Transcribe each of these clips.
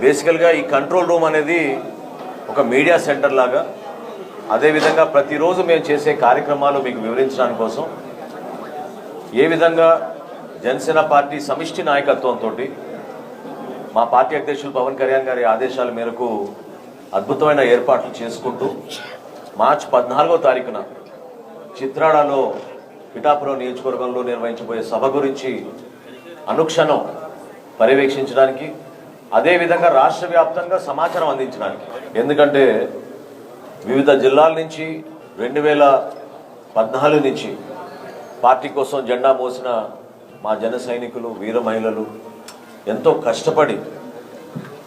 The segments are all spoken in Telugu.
బేసికల్గా ఈ కంట్రోల్ రూమ్ అనేది ఒక మీడియా సెంటర్ లాగా, అదేవిధంగా ప్రతిరోజు మేము చేసే కార్యక్రమాలు మీకు వివరించడానికి కోసం ఏ విధంగా జనసేన పార్టీ సమిష్టి నాయకత్వంతో మా పార్టీ అధ్యక్షులు పవన్ కళ్యాణ్ గారి ఆదేశాల మేరకు అద్భుతమైన ఏర్పాట్లు చేసుకుంటూ మార్చి 14వ తారీఖున చిత్రాడలో పిఠాపురం నియోజకవర్గంలో నిర్వహించబోయే సభ గురించి అనుక్షణం పర్యవేక్షించడానికి, అదేవిధంగా రాష్ట్ర వ్యాప్తంగా సమాచారం అందించడానికి. ఎందుకంటే వివిధ జిల్లాల నుంచి 2014 నుంచి పార్టీ కోసం జెండా మోసిన మా జన సైనికులు, వీర మహిళలు ఎంతో కష్టపడి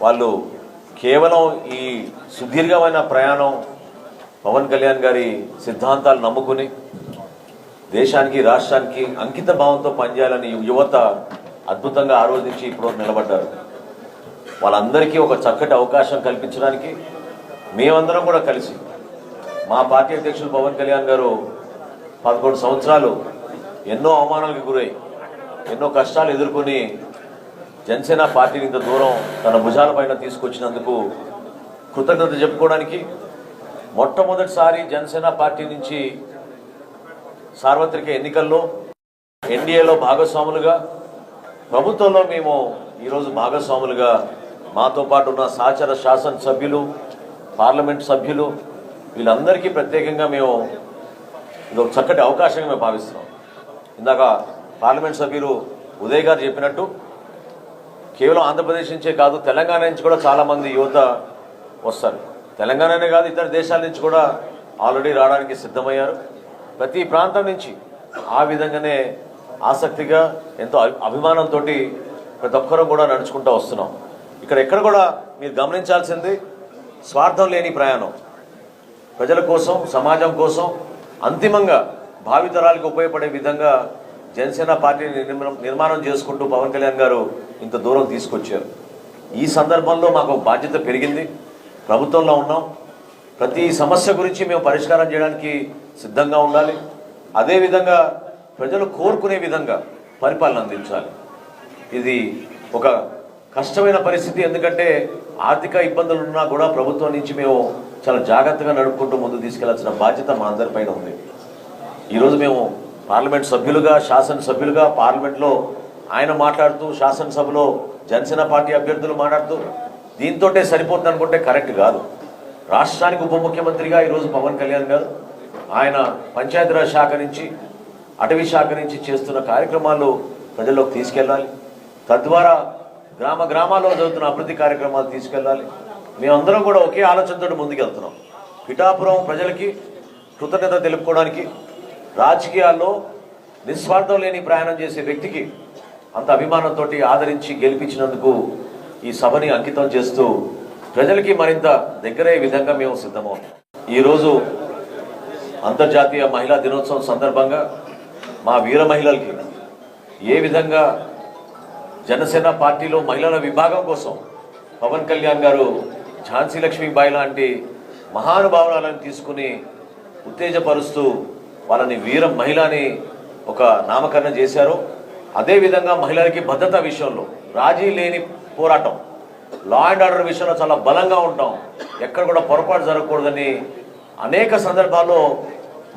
వాళ్ళు కేవలం ఈ సుదీర్ఘమైన ప్రయాణం పవన్ కళ్యాణ్ గారి సిద్ధాంతాలు నమ్ముకుని దేశానికి, రాష్ట్రానికి అంకిత భావంతో పనిచేయాలని యువత అద్భుతంగా ఆ రోజు నుంచి ఇప్పుడు నిలబడ్డారు. వాళ్ళందరికీ ఒక చక్కటి అవకాశం కల్పించడానికి మేమందరం కూడా కలిసి, మా పార్టీ అధ్యక్షులు పవన్ కళ్యాణ్ గారు 11 సంవత్సరాలు ఎన్నో అవమానాలకు గురై ఎన్నో కష్టాలు ఎదుర్కొని జనసేన పార్టీని ఇంత దూరం తన భుజాల పైన తీసుకొచ్చినందుకు కృతజ్ఞత చెప్పుకోవడానికి మొట్టమొదటిసారి జనసేన పార్టీ నుంచి సార్వత్రిక ఎన్నికల్లో ఎన్డీఏలో భాగస్వాములుగా, ప్రభుత్వంలో మేము ఈరోజు భాగస్వాములుగా మాతో పాటు ఉన్న సహచర శాసనసభ్యులు, పార్లమెంట్ సభ్యులు వీళ్ళందరికీ ప్రత్యేకంగా మేము ఇది ఒక చక్కటి అవకాశంగా మేము భావిస్తున్నాం. ఇందాక పార్లమెంట్ సభ్యులు ఉదయ్ గారు చెప్పినట్టు కేవలం ఆంధ్రప్రదేశ్ నుంచే కాదు, తెలంగాణ నుంచి కూడా చాలామంది యువత వస్తారు. తెలంగాణనే కాదు, ఇతర దేశాల నుంచి కూడా ఆల్రెడీ రావడానికి సిద్ధమయ్యారు. ప్రతి ప్రాంతం నుంచి ఆ విధంగానే ఆసక్తిగా ఎంతో అభిమానంతో ప్రతి ఒక్కరూ కూడా నడుచుకుంటూ వస్తున్నాం. ఎక్కడ కూడా మీరు గమనించాల్సింది స్వార్థం లేని ప్రయాణం. ప్రజల కోసం, సమాజం కోసం, అంతిమంగా భావితరాలకు ఉపయోగపడే విధంగా జనసేన పార్టీని నిర్మాణం చేసుకుంటూ పవన్ కళ్యాణ్ గారు ఇంత దూరం తీసుకొచ్చారు. ఈ సందర్భంలో మాకు బాధ్యత పెరిగింది. ప్రభుత్వంలో ఉన్నాం, ప్రతి సమస్య గురించి మేము పరిష్కారం చేయడానికి సిద్ధంగా ఉండాలి. అదేవిధంగా ప్రజలు కోరుకునే విధంగా పరిపాలన అందించాలి. ఇది ఒక కష్టమైన పరిస్థితి, ఎందుకంటే ఆర్థిక ఇబ్బందులు ఉన్నా కూడా ప్రభుత్వం నుంచి మేము చాలా జాగ్రత్తగా నడుపుకుంటూ ముందుకు తీసుకెళ్లాల్సిన బాధ్యత మా అందరిపైన ఉంది. ఈరోజు మేము పార్లమెంట్ సభ్యులుగా, శాసనసభ్యులుగా పార్లమెంట్లో ఆయన మాట్లాడుతూ, శాసనసభలో జనసేన పార్టీ అభ్యర్థులు మాట్లాడుతూ దీంతోటే సరిపోతుంది అనుకుంటే కరెక్ట్ కాదు. రాష్ట్రానికి ఉప ముఖ్యమంత్రిగా ఈరోజు పవన్ కళ్యాణ్ గారు ఆయన పంచాయతీరాజ్ శాఖ నుంచి, అటవీ శాఖ నుంచి చేస్తున్న కార్యక్రమాలు ప్రజల్లోకి తీసుకెళ్ళాలి. తద్వారా గ్రామాల్లో జరుగుతున్న అభివృద్ధి కార్యక్రమాలు తీసుకెళ్ళాలి. మేమందరం కూడా ఒకే ఆలోచనతో ముందుకెళ్తున్నాం. పిఠాపురం ప్రజలకి కృతజ్ఞత తెలుపుకోవడానికి, రాజకీయాల్లో నిస్వార్థం లేని ప్రయాణం చేసే వ్యక్తికి అంత అభిమానంతో ఆదరించి గెలిపించినందుకు ఈ సభని అంకితం చేస్తూ ప్రజలకి మరింత దగ్గరయ్యే విధంగా మేము సిద్ధమవుతాం. ఈరోజు అంతర్జాతీయ మహిళా దినోత్సవం సందర్భంగా మా వీర మహిళలకి ఏ విధంగా జనసేన పార్టీలో మహిళల విభాగం కోసం పవన్ కళ్యాణ్ గారు ఝాన్సీ లక్ష్మీబాయి లాంటి మహానుభావులను తీసుకుని ఉత్తేజపరుస్తూ వాళ్ళని వీర మహిళని ఒక నామకరణం చేశారు. అదేవిధంగా మహిళలకి భద్రత విషయంలో రాజీ లేని పోరాటం, లా అండ్ ఆర్డర్ విషయంలో చాలా బలంగా ఉంటాం, ఎక్కడ కూడా పొరపాటు జరగకూడదని అనేక సందర్భాల్లో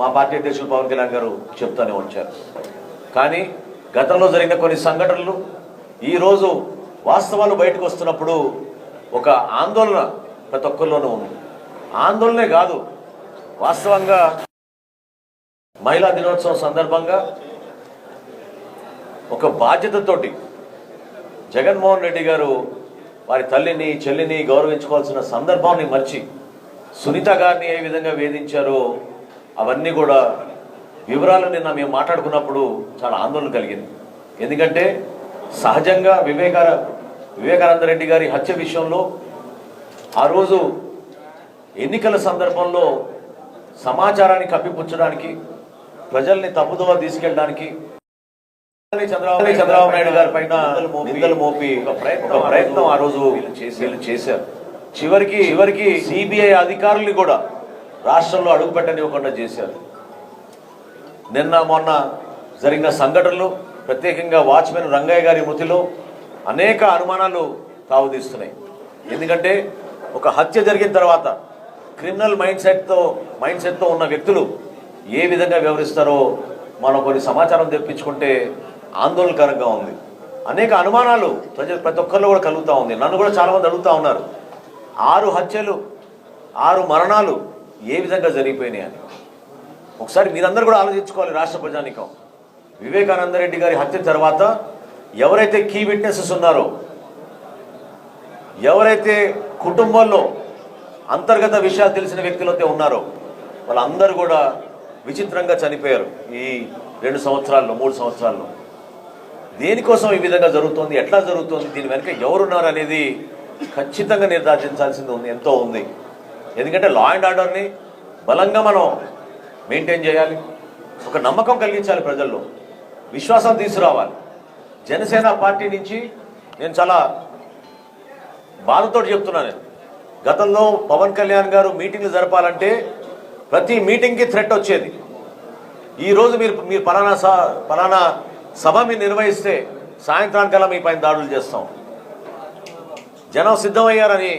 మా పార్టీ అధ్యక్షులు పవన్ కళ్యాణ్ గారు చెప్తూనే వచ్చారు. కానీ గతంలో జరిగిన కొన్ని సంఘటనలు ఈరోజు వాస్తవాలు బయటకు వస్తున్నప్పుడు ఒక ఆందోళన ప్రతి ఒక్కరిలోనూ ఉంది. ఆందోళనే కాదు, వాస్తవంగా మహిళా దినోత్సవం సందర్భంగా ఒక బాధ్యతతోటి జగన్మోహన్ రెడ్డి గారు వారి తల్లిని, చెల్లిని గౌరవించుకోవాల్సిన సందర్భాన్ని మర్చి సునీత గారిని ఏ విధంగా వేధించారో అవన్నీ కూడా వివరాలు నిన్న మేము మాట్లాడుకున్నప్పుడు చాలా ఆందోళన కలిగింది. ఎందుకంటే సహజంగా వివేకానంద రెడ్డి గారి హత్య విషయంలో ఆ రోజు ఎన్నికల సందర్భంలో సమాచారాన్ని కప్పిపుచ్చడానికి, ప్రజల్ని తప్పుదోవ తీసుకెళ్ళడానికి చంద్రబాబు నాయుడు గారి పైన నిందలు మోపి ఒక ప్రయత్నం ఆ రోజు వీళ్ళు చేశారు. చివరికి సిబిఐ అధికారుల్ని కూడా రాష్ట్రంలో అడుగుపెట్టనివ్వకుండా చేశారు. నిన్న మొన్న జరిగిన సంఘటనలు, ప్రత్యేకంగా వాచ్మెన్ రంగయ్య గారి మృతిలో అనేక అనుమానాలు తావుతీస్తున్నాయి. ఎందుకంటే ఒక హత్య జరిగిన తర్వాత క్రిమినల్ మైండ్ సెట్తో ఉన్న వ్యక్తులు ఏ విధంగా వ్యవహరిస్తారో మనం కొన్ని సమాచారం తెప్పించుకుంటే ఆందోళనకరంగా ఉంది. అనేక అనుమానాలు ప్రతి ఒక్కరిలో కూడా కలుగుతూ ఉంది. నన్ను కూడా చాలామంది అడుగుతూ ఉన్నారు, 6 హత్యలు 6 మరణాలు ఏ విధంగా జరిగిపోయినాయి అని. ఒకసారి మీరందరూ కూడా ఆలోచించుకోవాలి. రాష్ట్ర ప్రజానీకం, వివేకానంద రెడ్డి గారి హత్య తర్వాత ఎవరైతే కీ విట్నెసెస్ ఉన్నారో, ఎవరైతే కుటుంబంలో అంతర్గత విషయాలు తెలిసిన వ్యక్తులైతే ఉన్నారో వాళ్ళందరూ కూడా విచిత్రంగా చనిపోయారు ఈ 2 సంవత్సరాల్లో 3 సంవత్సరాల్లో. దేనికోసం ఈ విధంగా జరుగుతుంది, ఎట్లా జరుగుతుంది, దీని వెనుక ఎవరున్నారు అనేది ఖచ్చితంగా నిర్ధారించాల్సింది ఎంతో ఉంది. ఎందుకంటే లా అండ్ ఆర్డర్ని బలంగా మనం మెయింటైన్ చేయాలి, ఒక నమ్మకం కలిగించాలి, ప్రజల్లో విశ్వాసం తీసుకురావాలి. జనసేన పార్టీ నుంచి నేను చాలా బాధతో చెప్తున్నాను. గతంలో పవన్ కళ్యాణ్ గారు మీటింగ్లు జరపాలంటే ప్రతి మీటింగ్కి థ్రెట్ వచ్చేది. ఈరోజు మీరు పలానా సభ మీరు నిర్వహిస్తే సాయంత్రానికల్లా మీ పైన దాడులు చేస్తాం. జనం సిద్ధమయ్యారని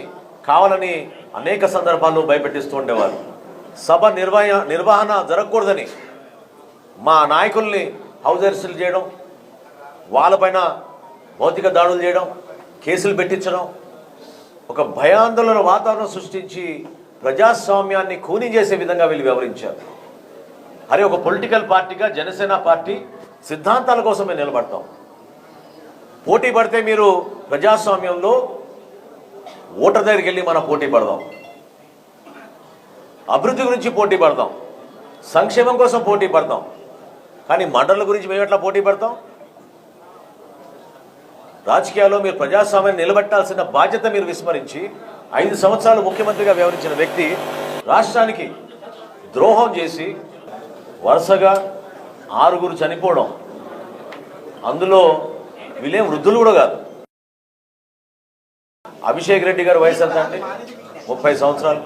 కావాలని అనేక సందర్భాల్లో భయపెట్టిస్తూ ఉండేవారు. సభ నిర్వహణ జరగకూడదని మా నాయకుల్ని హౌస్ అరెస్టులు చేయడం, వాళ్ళపైన భౌతిక దాడులు చేయడం, కేసులు పెట్టించడం, ఒక భయాందోళన వాతావరణం సృష్టించి ప్రజాస్వామ్యాన్ని ఖూనీ చేసే విధంగా వీళ్ళు వ్యవహరించారు. అరే, ఒక పొలిటికల్ పార్టీగా జనసేన పార్టీ సిద్ధాంతాల కోసమే నిలబడతాం. పోటీ పడితే మీరు ప్రజాస్వామ్యంలో ఓటర్ దగ్గరికి వెళ్ళి మనం పోటీ పడదాం, అభివృద్ధి గురించి పోటీ పడదాం, సంక్షేమం కోసం పోటీ పడతాం. కానీ మర్డర్ల గురించి మేము ఎట్లా పోటీ పడతాం? రాజకీయాల్లో మీరు ప్రజాస్వామ్యాన్ని నిలబెట్టాల్సిన బాధ్యత మీరు విస్మరించి 5 సంవత్సరాలు ముఖ్యమంత్రిగా వ్యవహరించిన వ్యక్తి రాష్ట్రానికి ద్రోహం చేసి వరుసగా 6 చనిపోవడం, అందులో వీళ్ళేం వృద్ధులు కూడా కాదు. అభిషేక్ రెడ్డి గారు వయసు ఎంత అంటే 30 సంవత్సరాలు.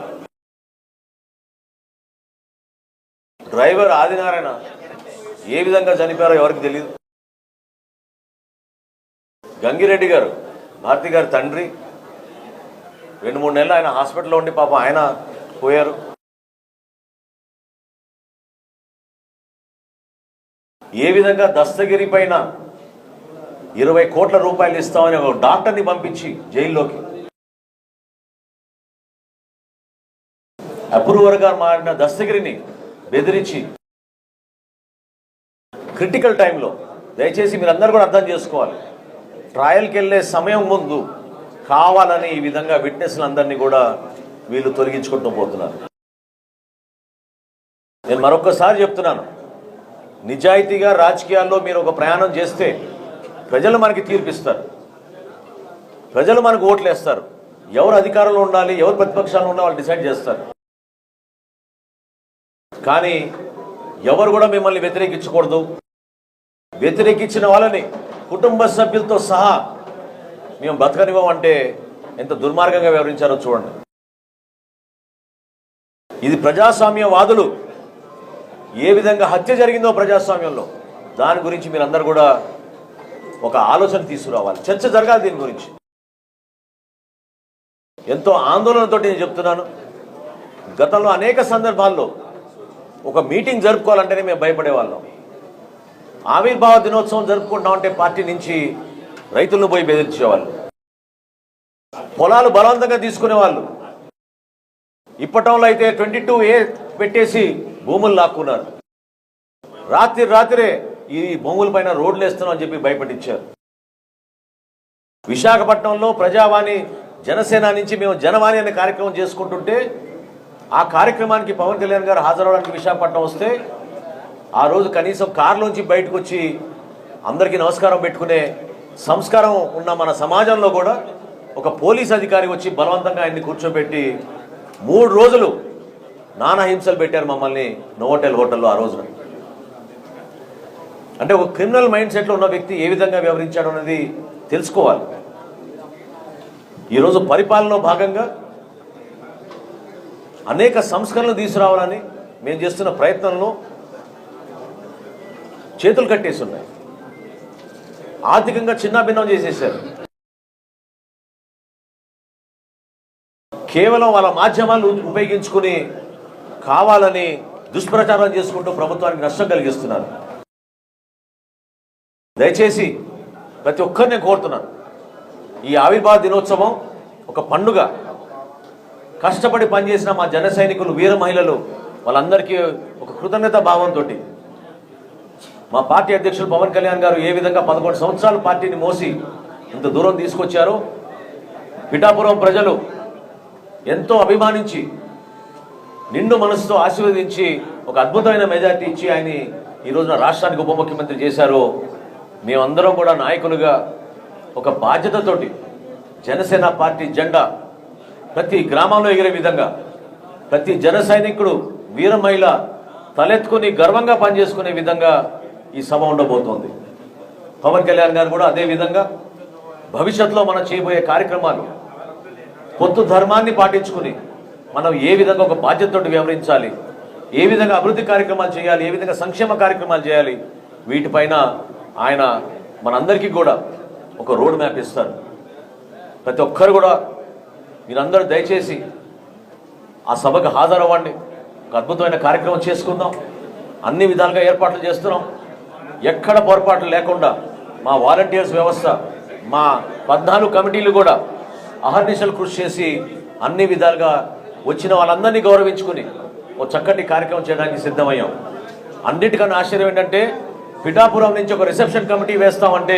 డ్రైవర్ ఆదినారాయణ ఏ విధంగా చనిపోయారో ఎవరికి తెలియదు. గంగిరెడ్డి గారు, భారతి గారి తండ్రి, 2-3 నెలలు ఆయన హాస్పిటల్లో ఉండి పాపం ఆయన పోయారు. ఏ విధంగా దస్తగిరి పైన 20 కోట్ల రూపాయలు ఇస్తామని ఒక డాక్టర్ని పంపించి జైల్లోకి అప్రూవర్గా మారిన దస్తగిరిని బెదిరించి క్రిటికల్ టైంలో, దయచేసి మీరందరూ కూడా అర్థం చేసుకోవాలి, ట్రయల్కి వెళ్ళే సమయం ముందు కావాలని ఈ విధంగా విట్నెస్లందరినీ కూడా వీళ్ళు తొలగించుకుంటూ పోతున్నారు. నేను మరొకసారి చెప్తున్నాను, నిజాయితీగా రాజకీయాల్లో మీరు ఒక ప్రయాణం చేస్తే ప్రజలు మనకి తీర్పిస్తారు, ప్రజలు మనకు ఓట్లు వేస్తారు. ఎవరు అధికారంలో ఉండాలి, ఎవరు ప్రతిపక్షాలు ఉండాలి వాళ్ళు డిసైడ్ చేస్తారు. కానీ ఎవరు కూడా మిమ్మల్ని వ్యతిరేకించకూడదు. వ్యతిరేకించిన వాళ్ళని కుటుంబ సభ్యులతో సహా మేము బతకనివ్వమంటే ఎంత దుర్మార్గంగా వ్యవహరించారో చూడండి. ఇది ప్రజాస్వామ్యవాదులు ఏ విధంగా హత్య జరిగిందో ప్రజాస్వామ్యంలో, దాని గురించి మీరందరూ కూడా ఒక ఆలోచన తీసుకురావాలి, చర్చ జరగాలి దీని గురించి. ఎంతో ఆందోళనతో నేను చెప్తున్నాను. గతంలో అనేక సందర్భాల్లో ఒక మీటింగ్ జరుపుకోవాలంటేనే మేము భయపడేవాళ్ళం. ఆవిర్భావ దినోత్సవం జరుపుకుంటామంటే పార్టీ నుంచి రైతులను పోయి బెదిరించేవాళ్ళు, పొలాలు బలవంతంగా తీసుకునేవాళ్ళు. ఇప్పటంలో అయితే 22A పెట్టేసి భూములు లాక్కున్నారు. రాత్రే ఈ భూముల పైన రోడ్లు వేస్తున్నామని చెప్పి భయపడించారు. విశాఖపట్నంలో ప్రజావాణి జనసేన నుంచి మేము జనవాణి అనే కార్యక్రమం చేసుకుంటుంటే ఆ కార్యక్రమానికి పవన్ కళ్యాణ్ గారు హాజరవడానికి విశాఖపట్నం వస్తే ఆ రోజు కనీసం కారులోంచి బయటకు వచ్చి అందరికీ నమస్కారం పెట్టుకునే సంస్కారం ఉన్న మన సమాజంలో కూడా ఒక పోలీస్ అధికారి వచ్చి బలవంతంగా ఆయన్ని కూర్చోబెట్టి 3 రోజులు నానా హింసలు పెట్టారు మమ్మల్ని నోవోటెల్ హోటల్లో ఆ రోజున. అంటే ఒక క్రిమినల్ మైండ్ సెట్లో ఉన్న వ్యక్తి ఏ విధంగా వ్యవహరించాడు అనేది తెలుసుకోవాలి. ఈరోజు పరిపాలనలో భాగంగా అనేక సంస్కరణలు తీసుకురావాలని మేము చేస్తున్న ప్రయత్నంలో చేతులు కట్టేసి ఉన్నాయి. ఆర్థికంగా చిన్నాభిన్నం చేసేసారు. కేవలం వాళ్ళ మాధ్యమాలను ఉపయోగించుకుని కావాలని దుష్ప్రచారం చేసుకుంటూ ప్రభుత్వానికి నష్టం కలిగిస్తున్నారు. దయచేసి ప్రతి ఒక్కరిని కోరుతున్నాను, ఈ ఆవిర్భావ దినోత్సవం ఒక పండుగ. కష్టపడి పనిచేసిన మా జన సైనికులు, వీర మహిళలు, వాళ్ళందరికీ ఒక కృతజ్ఞత భావంతో మా పార్టీ అధ్యక్షులు పవన్ కళ్యాణ్ గారు ఏ విధంగా 11 సంవత్సరాలు పార్టీని మోసి ఇంత దూరం తీసుకొచ్చారో, పిఠాపురం ప్రజలు ఎంతో అభిమానించి నిండు మనసుతో ఆశీర్వదించి ఒక అద్భుతమైన మెజార్టీ ఇచ్చి ఆయన ఈ రోజున రాష్ట్రానికి ఉప ముఖ్యమంత్రి చేశారో, మేమందరం కూడా నాయకులుగా ఒక బాధ్యతతోటి జనసేన పార్టీ జెండా ప్రతి గ్రామంలో ఎగిరే విధంగా, ప్రతి జన సైనికుడు, వీర మహిళ తలెత్తుకుని గర్వంగా పనిచేసుకునే విధంగా ఈ సభ ఉండబోతోంది. పవన్ కళ్యాణ్ గారు కూడా అదే విధంగా భవిష్యత్తులో మనం చేయబోయే కార్యక్రమాలు పొత్తు ధర్మాన్ని పాటించుకుని మనం ఏ విధంగా ఒక బాధ్యతతో వ్యవహరించాలి, ఏ విధంగా అభివృద్ధి కార్యక్రమాలు చేయాలి, ఏ విధంగా సంక్షేమ కార్యక్రమాలు చేయాలి, వీటిపైన ఆయన మనందరికీ కూడా ఒక రోడ్ మ్యాప్ ఇస్తారు. ప్రతి ఒక్కరు కూడా మీరందరూ దయచేసి ఆ సభకు హాజరవ్వండి. ఒక అద్భుతమైన కార్యక్రమం చేసుకుందాం. అన్ని విధాలుగా ఏర్పాట్లు చేస్తున్నాం. ఎక్కడ పొరపాట్లు లేకుండా మా వాలంటీర్స్ వ్యవస్థ, మా 14 కమిటీలు కూడా అహర్నిశలు కృషి చేసి అన్ని విధాలుగా వచ్చిన వాళ్ళందరినీ గౌరవించుకుని ఒక చక్కటి కార్యక్రమం చేయడానికి సిద్ధమయ్యాం. అన్నిటికన్నా ఆశ్చర్యం ఏంటంటే, పిఠాపురం నుంచి ఒక రిసెప్షన్ కమిటీ వేస్తామంటే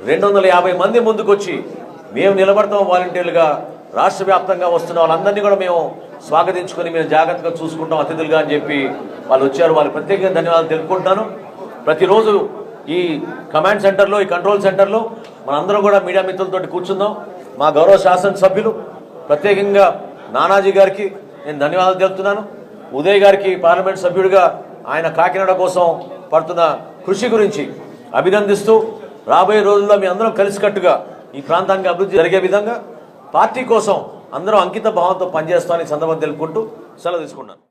250 మంది ముందుకొచ్చి మేము నిలబడతాం వాలంటీర్లుగా. రాష్ట్ర వ్యాప్తంగా వస్తున్న వాళ్ళందరినీ కూడా మేము స్వాగతించుకొని మేము జాగ్రత్తగా చూసుకుంటాం అతిథులుగా అని చెప్పి వాళ్ళు వచ్చారు. వాళ్ళు ప్రత్యేకంగా ధన్యవాదాలు తెలుపుకుంటాను. ప్రతిరోజు ఈ కమాండ్ సెంటర్లో, ఈ కంట్రోల్ సెంటర్లో మనందరం కూడా మీడియా మిత్రులతో కూర్చుందాం. మా గౌరవ శాసనసభ్యులు ప్రత్యేకంగా నానాజీ గారికి నేను ధన్యవాదాలు తెలుపుతున్నాను. ఉదయ్ గారికి పార్లమెంట్ సభ్యుడిగా ఆయన కాకినాడ కోసం పడుతున్న కృషి గురించి అభినందిస్తూ, రాబోయే రోజుల్లో మీ అందరం కలిసికట్టుగా ఈ ప్రాంతానికి అభివృద్ధి జరిగే విధంగా పార్టీ కోసం అందరం అంకిత భావంతో పనిచేస్తామని సందర్భం తెలుపుకుంటూ సెలవు తీసుకున్నాను.